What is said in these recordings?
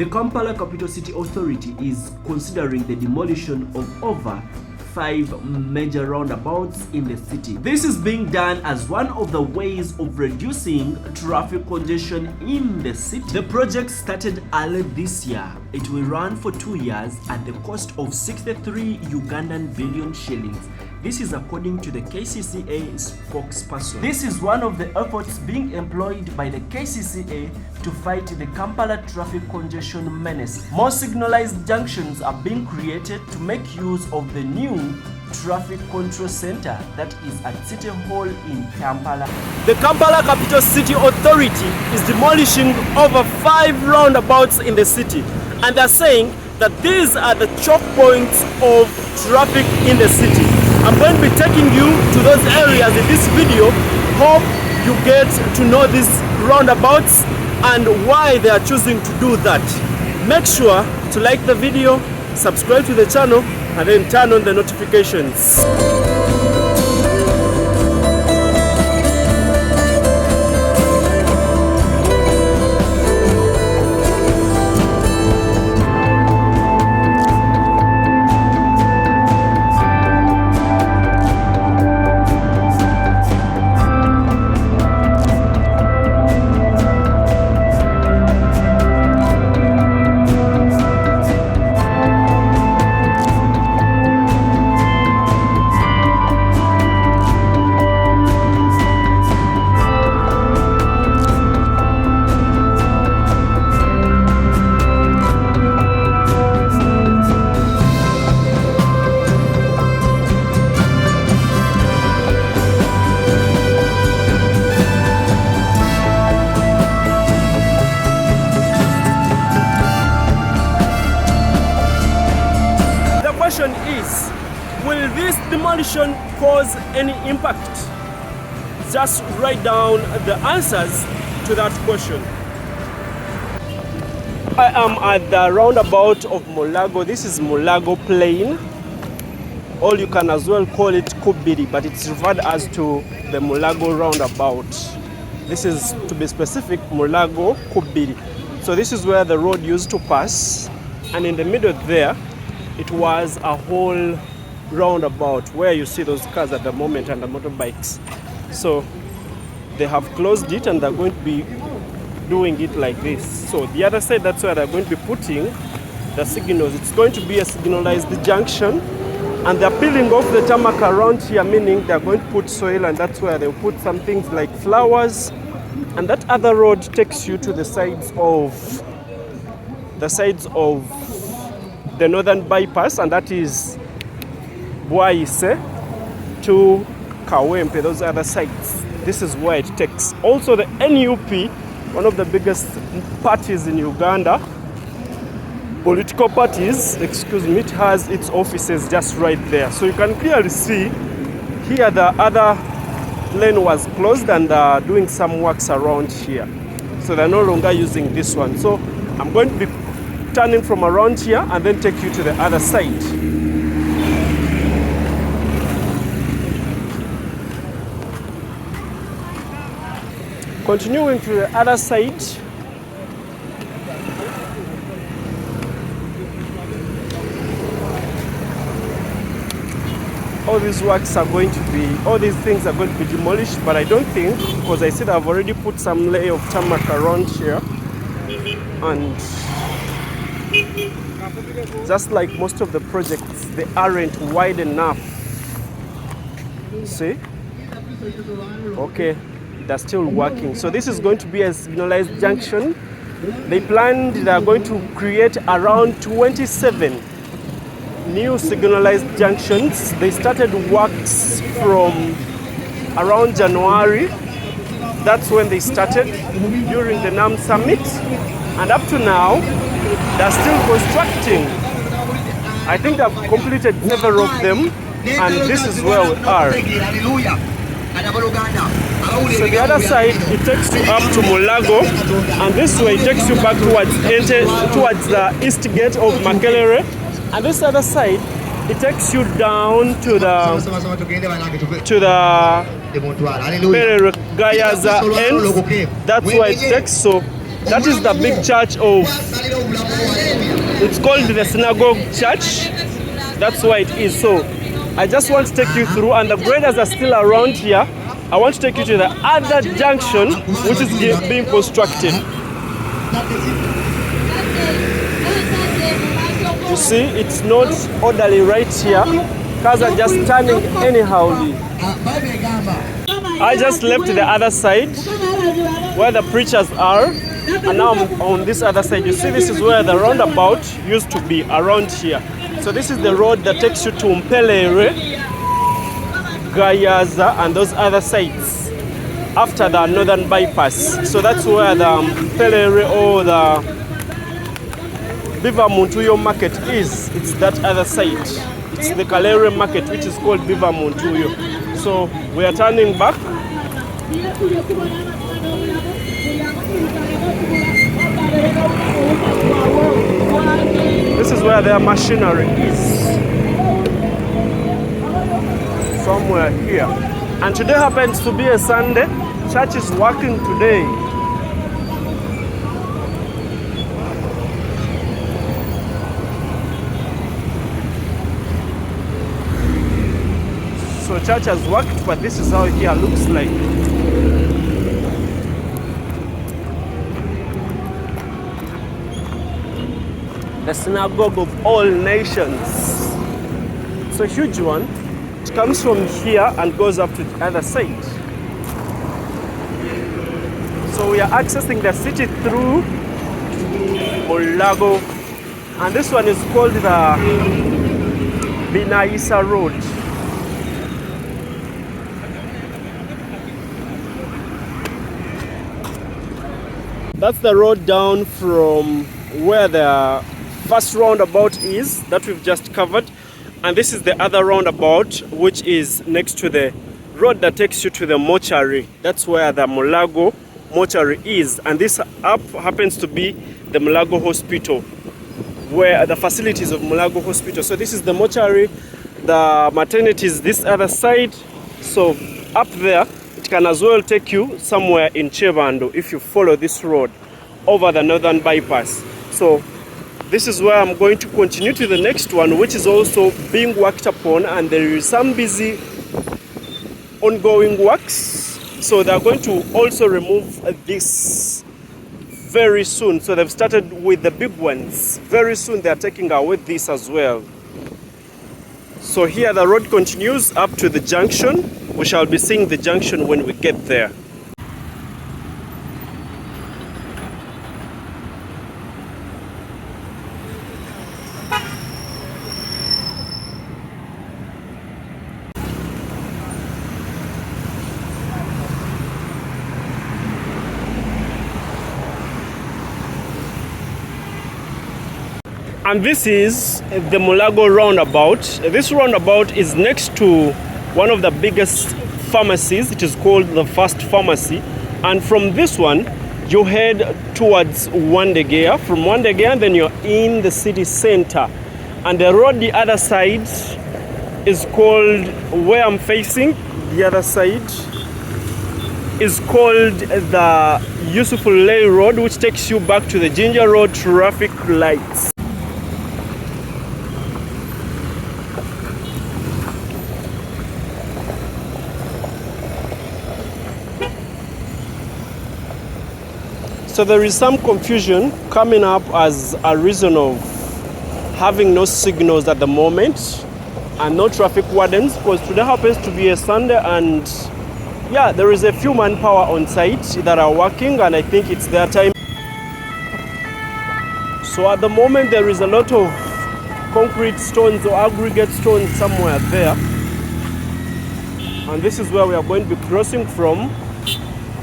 The Kampala Capital City Authority is considering the demolition of over 5 major roundabouts in the city. This is being done as one of the ways of reducing traffic congestion in the city. The project started early this year. It will run for 2 years at the cost of 63 Ugandan billion shillings. This is according to the KCCA spokesperson. This is one of the efforts being employed by the KCCA to fight the Kampala traffic congestion menace. More signalized junctions are being created to make use of the new traffic control center that is at City Hall in Kampala. The Kampala Capital City Authority is demolishing over 5 roundabouts in the city, and they're saying that these are the choke points of traffic in the city. I'm going to be taking you to those areas in this video. Hope you get to know these roundabouts and why they are choosing to do that. Make sure to like the video, subscribe to the channel, and then turn on the notifications. Is, will this demolition cause any impact? Just write down the answers to that question. I am at the roundabout of Mulago. This is Mulago Plain, or you can as well call it Ku Bbiri, but it's referred as to the Mulago roundabout. This is, to be specific, Mulago Ku Bbiri. So this is where the road used to pass, and in the middle there it was a whole roundabout where you see those cars at the moment and the motorbikes. So they have closed it and they're going to be doing it like this. So the other side, that's where they're going to be putting the signals. It's going to be a signalized junction, and they're peeling off the tarmac around here, meaning they're going to put soil, and that's where they'll put some things like flowers. And that other road takes you to the sides of the northern bypass, and that is Bwaise to Kawempe, those other sites. This is where it takes. Also the NUP, one of the biggest parties in Uganda, political parties, excuse me, it has its offices just right there. So you can clearly see here the other lane was closed and doing some works around here. So they're no longer using this one. So I'm going to be turning from around here and then take you to the other side. Continuing to the other side, all these works are going to be, all these things are going to be demolished, but I don't think, because I said I've already put some layer of tarmac around here, and just like most of the projects, they aren't wide enough. See? Okay, they're still working. So this is going to be a signalized junction. They planned they're going to create around 27 new signalized junctions. They started works from around January. That's when they started during the NAM summit. And up to now, they're still constructing. I think they've completed several of them, and this is where we are. So the other side, it takes you up to Mulago, and this way it takes you back towards the east gate of Makelele. And this other side, it takes you down to the Gayaza end. That's why it takes. So That is the big church of, it's called the Synagogue Church. That's why it is. So I just want to take you through, and the graders are still around here. I want to take you to the other junction, which is being constructed. You see, it's not orderly right here. Cars are just turning anyhowly. I just left the other side where the preachers are, and now I'm on this other side. You see, this is where the roundabout used to be, around here. So this is the road that takes you to Imperial, Gayaza, and those other sites after the northern bypass. So that's where the Imperial or the Biva Muntuyo market is. It's that other side. It's the Kalere market, which is called Biva Muntuyo. So we are turning back. This is where their machinery is. Somewhere here. And today happens to be a Sunday. Church is working today. So church has worked, but this is how it here looks like. The synagogue of all nations. It's a huge one. It comes from here and goes up to the other side. So we are accessing the city through Mulago, and this one is called the Binaisa Road. That's the road down from where the first roundabout is that we've just covered, and this is the other roundabout, which is next to the road that takes you to the mortuary. That's where the Mulago mortuary is, and this up happens to be the Mulago Hospital, where the facilities of Mulago Hospital. So this is the mortuary, the maternity is this other side. So up there, it can as well take you somewhere in Chevando if you follow this road over the northern bypass. So this is where I'm going to continue to the next one, which is also being worked upon, and there is some busy ongoing works. So they're going to also remove this very soon. So they've started with the big ones. Very soon they're taking away this as well. So here the road continues up to the junction. We shall be seeing the junction when we get there. And this is the Mulago roundabout. This roundabout is next to one of the biggest pharmacies. It is called the First Pharmacy. And from this one, you head towards Wandegea. From Wandegea, then you're in the city center. And the road the other side is called, where I'm facing, the other side is called the Yusufulay Road, which takes you back to the Ginger Road traffic lights. So there is some confusion coming up as a reason of having no signals at the moment and no traffic wardens, because today happens to be a Sunday, and yeah, there is a few manpower on site that are working, and I think it's their time. So at the moment there is a lot of concrete stones or aggregate stones somewhere there, and this is where we are going to be crossing from.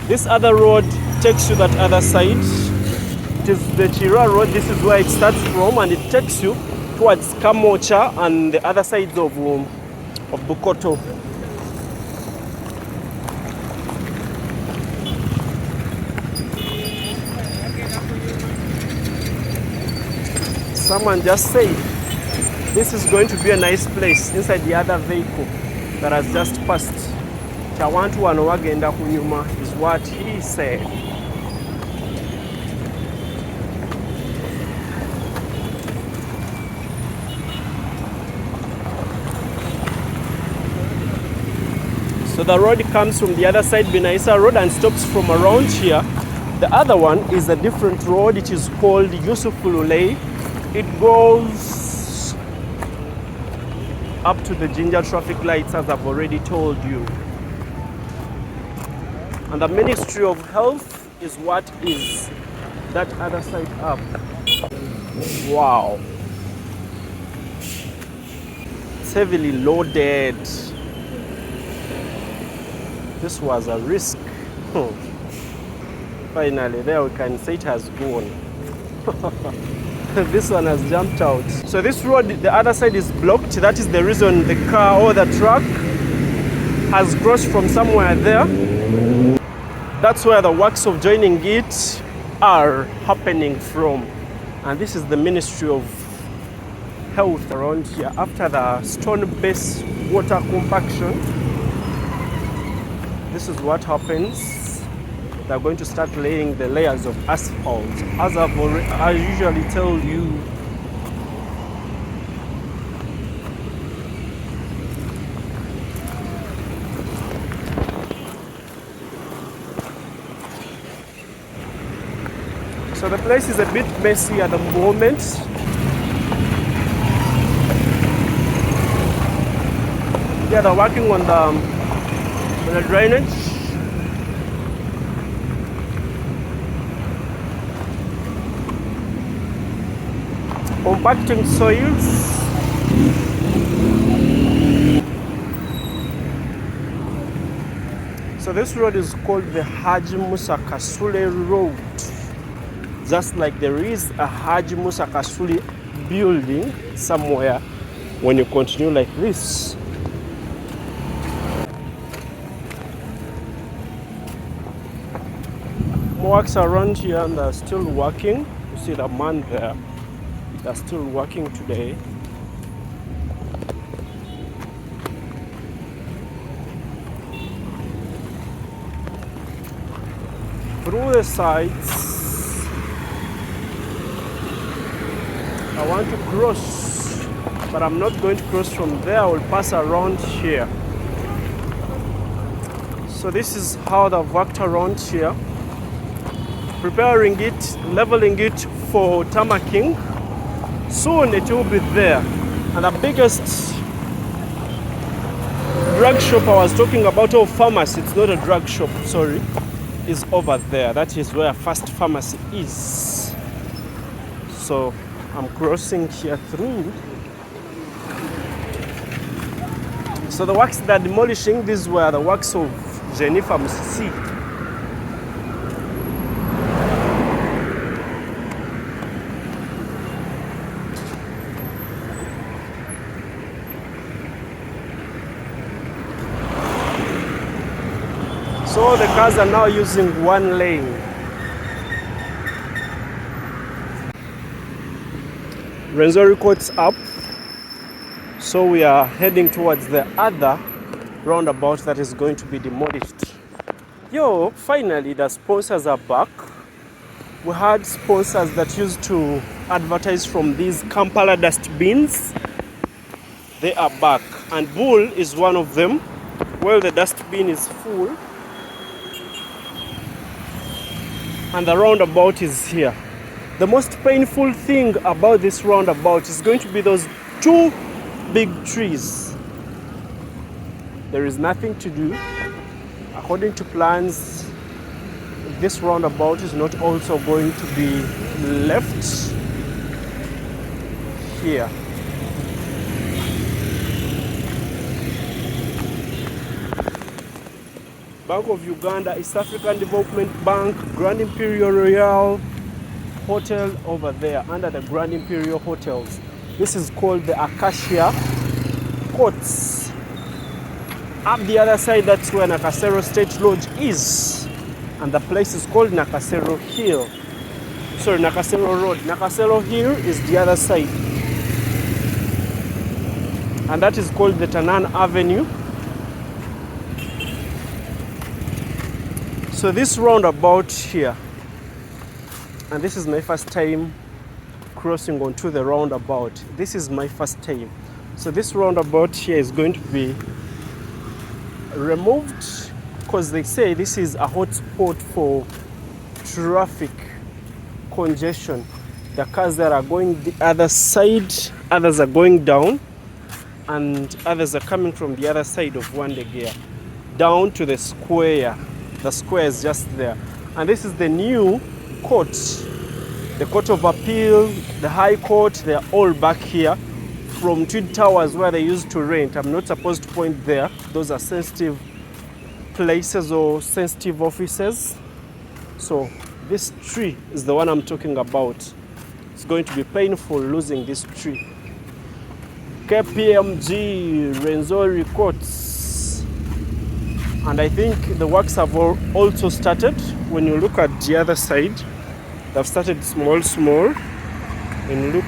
This other road takes you that other side. It is the Chira Road. This is where it starts from, and it takes you towards Kamocha and the other sides of Bukoto. Someone just said this is going to be a nice place inside the other vehicle that has just passed. Chawantu wano wagenda kunyuma is what he said. the road comes from the other side, Benaisa Road, and stops from around here. The other one is a different road. It is called Yusuf Lulei. It goes up to the Ginger traffic lights, as I've already told you. And the Ministry of Health is what is that other side up. Wow. It's heavily loaded. This was a risk. Finally, there we can say it has gone. This one has jumped out. So this road, the other side is blocked. That is the reason the car or the truck has crossed from somewhere there. That's where the works of joining it are happening from. And this is the Ministry of Health around here. After the stone-based water compaction, this is what happens. They're going to start laying the layers of asphalt. As I usually tell you, so the place is a bit messy at the moment. Yeah, they're working on the drainage. Compacting soils. So this road is called the Haji Musa Kasule Road. Just like there is a Haji Musa Kasule building somewhere when you continue like this. More works around here and they're still working. You see the man there. They're still working today. Through the sides, I want to cross, but I'm not going to cross from there. I will pass around here. So this is how they've worked around here, preparing it, leveling it for tarmacking. Soon it will be there. And the biggest drug shop I was talking about, or pharmacy, it's not a drug shop, sorry, is over there. That is where First Pharmacy is. So I'm crossing here through. So the works they're demolishing, these were the works of Jennifer Musisi. So the cars are now using one lane. Rwenzori Courts up. So we are heading towards the other roundabout that is going to be demolished. Yo, finally the sponsors are back. We had sponsors that used to advertise from these Kampala dustbins. They are back. And Bull is one of them. Well, the dustbin is full. And the roundabout is here. The most painful thing about this roundabout is going to be those two big trees. There is nothing to do. According to plans, this roundabout is not also going to be left here. Bank of Uganda, East African Development Bank, Grand Imperial Royal Hotel over there, under the Grand Imperial Hotels. This is called the Kasyate Courts. Up the other side, that's where Nakasero State Lodge is. And the place is called Nakasero Hill. Sorry, Nakasero Road. Nakasero Hill is the other side. And that is called the Tanan Avenue. So this roundabout here, and this is my first time crossing onto the roundabout. This is my first time. So this roundabout here is going to be removed because they say this is a hot spot for traffic congestion. The cars that are going the other side, others are going down, and others are coming from the other side of Wandegea down to the square. The square is just there. And this is the new court. The Court of Appeal, the High Court, they're all back here from Twin Towers where they used to rent. I'm not supposed to point there. Those are sensitive places or sensitive offices. So this tree is the one I'm talking about. It's going to be painful losing this tree. KPMG, Rwenzori Courts. And I think the works have also started. When you look at the other side, they've started small. When you look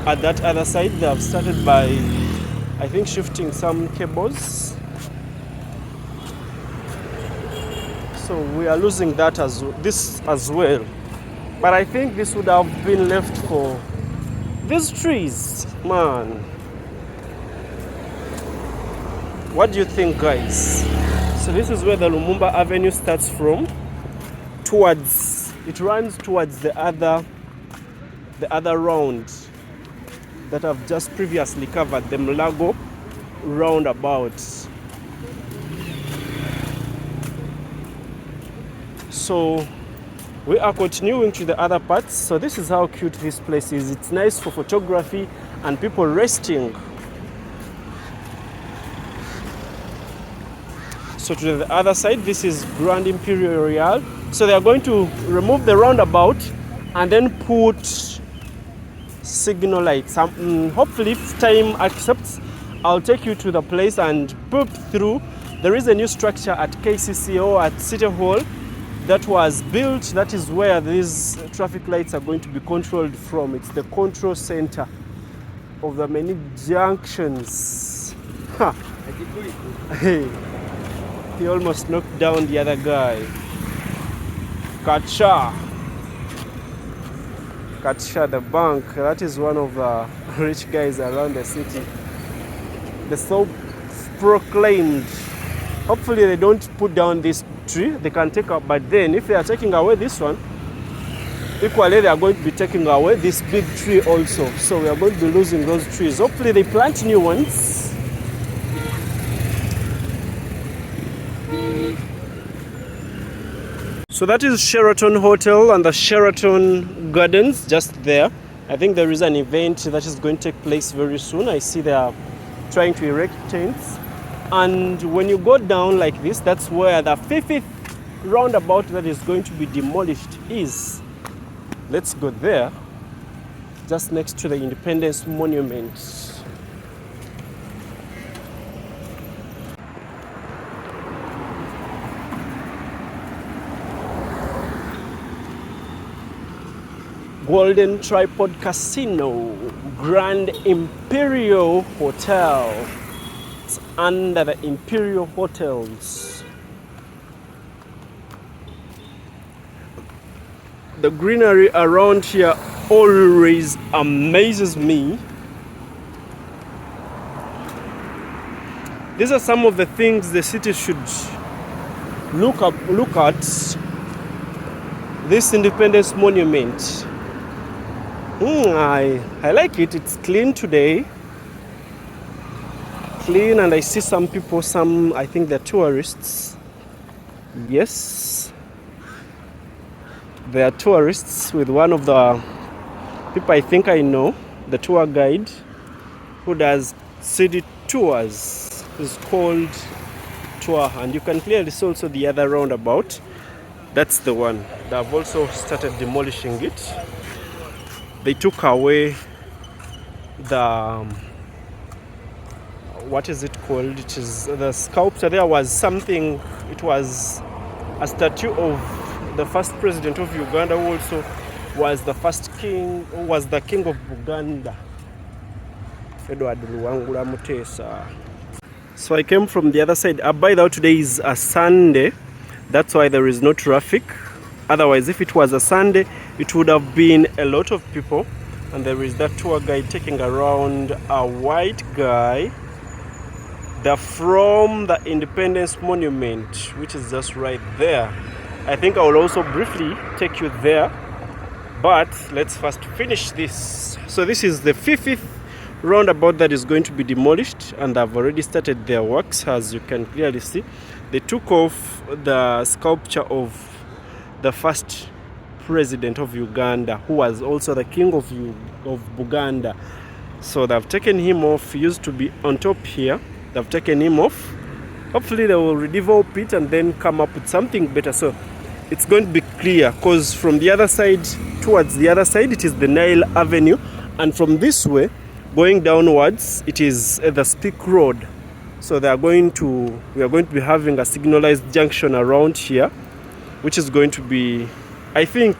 at that other side, they have started by, I think, shifting some cables. So we are losing that this as well. But I think this would have been left for these trees, man. What do you think, guys? So this is where the Lumumba Avenue starts from. It runs towards the other round that I've just previously covered, the Mulago Roundabout. So we are continuing to the other parts. So this is how cute this place is. It's nice for photography and people resting. So to the other side, this is Grand Imperial. So they are going to remove the roundabout and then put signal lights. Hopefully, if time accepts, I'll take you to the place and poop through. There is a new structure at KCCA at City Hall that was built. That is where these traffic lights are going to be controlled from. It's the control center of the many junctions. Hey, he almost knocked down the other guy. Kasyate, the bank. That is one of the rich guys around the city. The self-proclaimed. Hopefully they don't put down this tree. They can take up, but then if they are taking away this one, equally they are going to be taking away this big tree also. So we are going to be losing those trees. Hopefully they plant new ones. So that is Sheraton Hotel and the Sheraton Gardens just there. I think there is an event that is going to take place very soon. I see they are trying to erect tents. And when you go down like this, that's where the fifth roundabout that is going to be demolished is. Let's go there, just next to the Independence Monument. Golden Tripod Casino, Grand Imperial Hotel. It's under the Imperial Hotels. The greenery around here always amazes me. These are some of the things the city should look at. This Independence Monument. I like it. It's clean today. Clean, and I see some people, I think they're tourists. Yes. They are tourists with one of the people I think I know, the tour guide who does city tours. It's called Tour, and you can clearly see also the other roundabout. That's the one. They have also started demolishing it. They took away the, what is it called? It is the sculpture. There was something, it was a statue of the first president of Uganda, who also was the first king, who was the king of Buganda. So I came from the other side. By the way, today is a Sunday. That's why there is no traffic. Otherwise, if it was a Sunday, it would have been a lot of people. And there is that tour guide taking around a white guy from the Independence Monument, which is just right there. I think I will also briefly take you there, but let's first finish this. So this is the fifth roundabout that is going to be demolished, and they've already started their works, as you can clearly see. They took off the sculpture of the first president of Uganda, who was also the king of Buganda. So they've taken him off. He used to be on top here. They've taken him off. Hopefully they will redevelop it and then come up with something better. So it's going to be clear, because from the other side, towards the other side, it is the Nile Avenue, and from this way going downwards, it is the Speak Road. So we are going to be having a signalized junction around here, which is going to be, I think,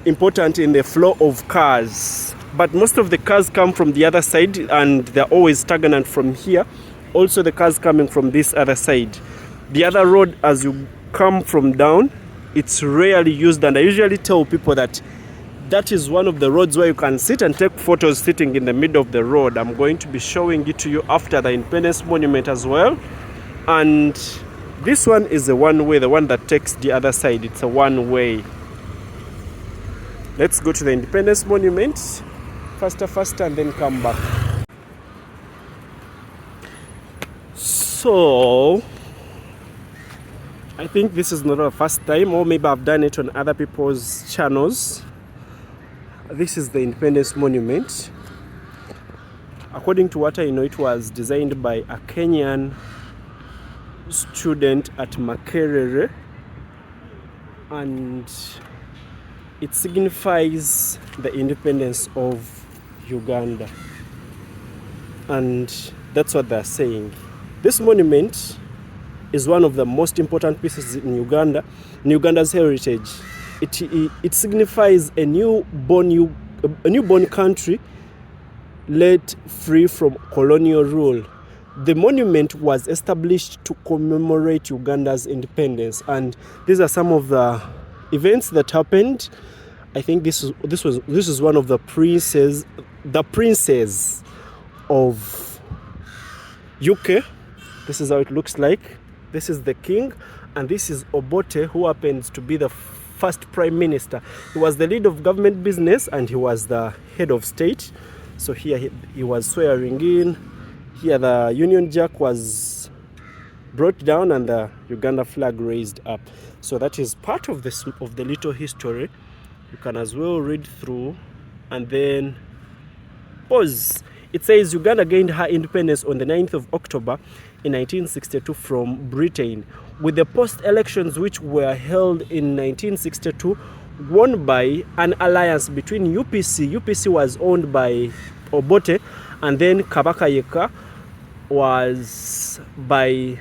important in the flow of cars. But most of the cars come from the other side, and they're always stagnant from here. Also the cars coming from this other side. The other road, as you come from down, it's rarely used, and I usually tell people that that is one of the roads where you can sit and take photos sitting in the middle of the road. I'm going to be showing it to you after the Independence Monument as well. And this one is a one-way, the one that takes the other side. It's a one-way. Let's go to the Independence Monument faster, and then come back. So I think this is not the first time, or maybe I've done it on other people's channels. This is the Independence Monument. According to what I know, it was designed by a Kenyan student at Makerere, and it signifies the independence of Uganda. And that's what they're saying. This monument is one of the most important pieces in Uganda, in Uganda's heritage. It signifies a newborn country let free from colonial rule. The monument was established to commemorate Uganda's independence, and these are some of the events that happened. I think this is one of the princes of UK. This is how it looks like. This is the king, and this is Obote, who happens to be the first prime minister. He was the lead of government business, and he was the head of state. So here he was swearing in. Here the Union Jack was brought down and the Uganda flag raised up. So that is part of the little history. You can as well read through and then pause. It says Uganda gained her independence on the 9th of October in 1962 from Britain, with the post-elections which were held in 1962 won by an alliance between UPC. UPC was owned by Obote, and then Kabaka Yeka was by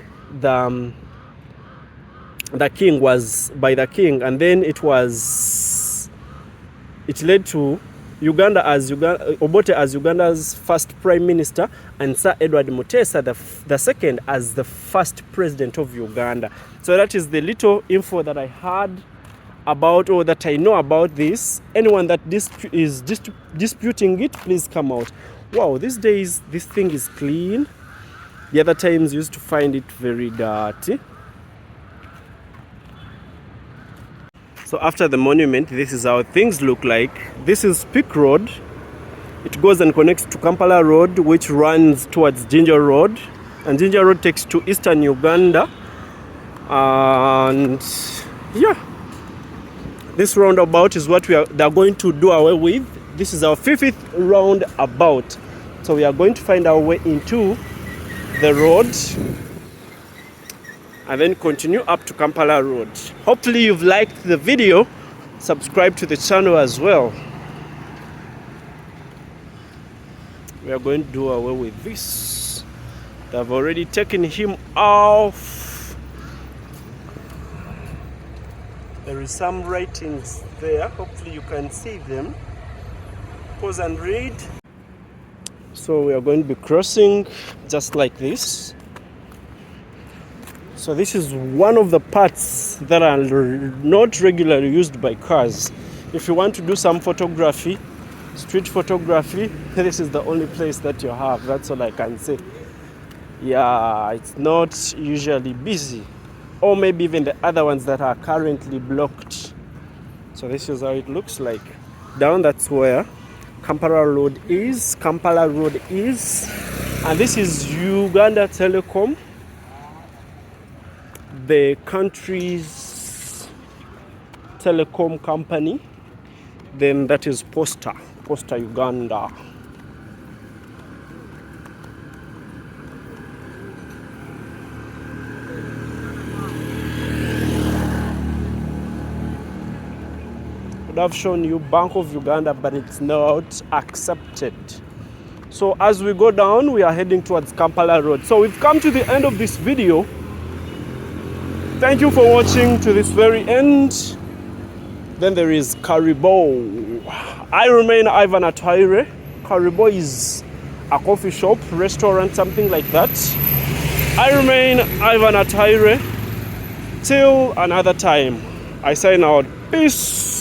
the king, and then it led to Obote as Uganda's first prime minister, and Sir Edward Mutesa the second as the first president of Uganda. So that is the little info that I had about, or that I know about this. Anyone that is disputing it, please come out. Wow, these days this thing is clean. The other times you used to find it very dirty. So after the monument, this is how things look like. This is Speak Road. It goes and connects to Kampala Road, which runs towards Ginger Road, and Ginger Road takes to eastern Uganda. And yeah, this roundabout is what they're going to do away with. This is our fifth roundabout. So we are going to find our way into the road and then continue up to Kampala Road. Hopefully you've liked the video. Subscribe to the channel as well. We are going to do away with this. They've already taken him off. There is some writings there. Hopefully you can see them. Pause and read. So we are going to be crossing just like this. So this is one of the parts that are not regularly used by cars. If you want to do some photography, street photography, this is the only place that you have. That's all I can say. Yeah, it's not usually busy, or maybe even the other ones that are currently blocked. So this is how it looks like. Down, that's where Kampala Road is. And this is Uganda Telecom, the country's telecom company. Then that is Posta Uganda. I've shown you Bank of Uganda, but it's not accepted. So as we go down, we are heading towards Kampala Road. So we've come to the end of this video. Thank you for watching to this very end. Then there is Karibo. I remain Ivan Atwaire. Karibo is a coffee shop, restaurant, something like that. I remain Ivan Atwaire. Till another time, I sign out. Peace.